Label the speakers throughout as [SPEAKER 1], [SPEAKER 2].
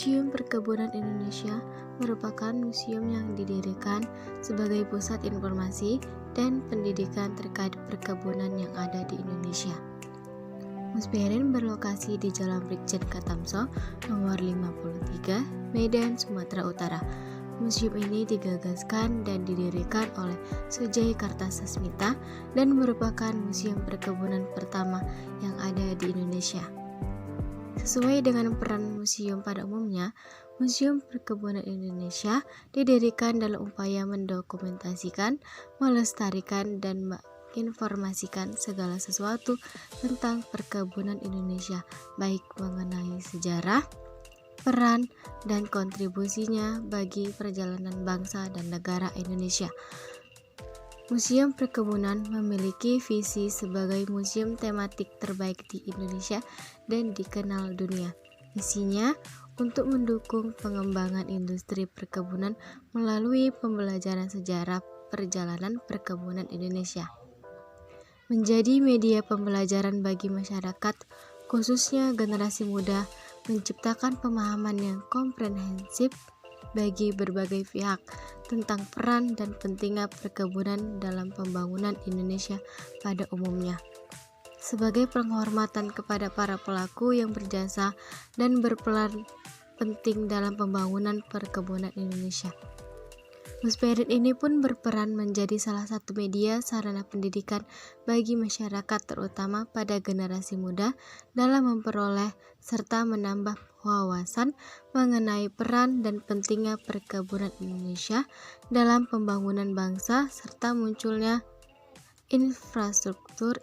[SPEAKER 1] Museum Perkebunan Indonesia merupakan museum yang didirikan sebagai pusat informasi dan pendidikan terkait perkebunan yang ada di Indonesia. Musperin berlokasi di Jalan Brigjen Katamso nomor 53, Medan, Sumatera Utara. Museum ini digagaskan dan didirikan oleh Sujai Kartasasmita dan merupakan museum perkebunan pertama yang ada di Indonesia. Sesuai dengan peran museum pada umumnya, Museum Perkebunan Indonesia didirikan dalam upaya mendokumentasikan, melestarikan, dan menginformasikan segala sesuatu tentang perkebunan Indonesia, baik mengenai sejarah, peran, dan kontribusinya bagi perjalanan bangsa dan negara Indonesia. Museum Perkebunan memiliki visi sebagai museum tematik terbaik di Indonesia dan dikenal dunia. Misinya untuk mendukung pengembangan industri perkebunan melalui pembelajaran sejarah perjalanan perkebunan Indonesia. Menjadi media pembelajaran bagi masyarakat, khususnya generasi muda, menciptakan pemahaman yang komprehensif bagi berbagai pihak tentang peran dan pentingnya perkebunan dalam pembangunan Indonesia pada umumnya. Sebagai penghormatan kepada para pelaku yang berjasa dan berperan penting dalam pembangunan perkebunan Indonesia. Musperin ini pun berperan menjadi salah satu media sarana pendidikan bagi masyarakat terutama pada generasi muda dalam memperoleh serta menambah wawasan mengenai peran dan pentingnya perkebunan Indonesia dalam pembangunan bangsa serta munculnya infrastruktur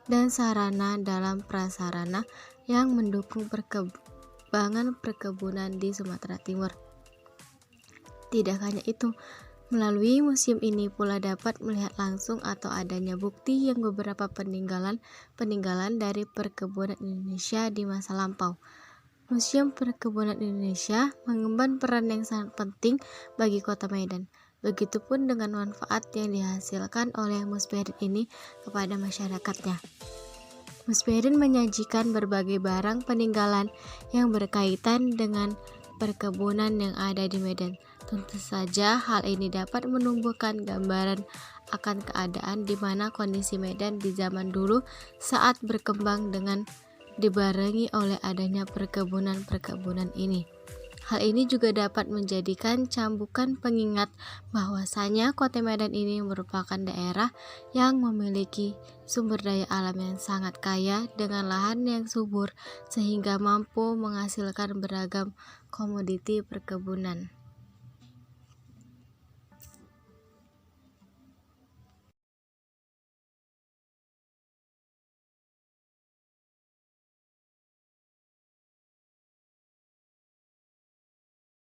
[SPEAKER 1] dan sarana dalam prasarana yang mendukung perkembangan perkebunan di Sumatera Timur. Tidak hanya itu, melalui museum ini pula dapat melihat langsung atau adanya bukti yang beberapa peninggalan dari perkebunan Indonesia di masa lampau. Museum Perkebunan Indonesia mengemban peran yang sangat penting bagi Kota Medan. Begitupun dengan manfaat yang dihasilkan oleh Musperin ini kepada masyarakatnya. Musperin menyajikan berbagai barang peninggalan yang berkaitan dengan perkebunan yang ada di Medan. Tentu saja hal ini dapat menumbuhkan gambaran akan keadaan di mana kondisi Medan di zaman dulu saat berkembang dengan dibarengi oleh adanya perkebunan ini. Hal ini juga dapat menjadikan cambukan pengingat bahwasanya Kota Medan ini merupakan daerah yang memiliki sumber daya alam yang sangat kaya dengan lahan yang subur sehingga mampu menghasilkan beragam komoditi perkebunan.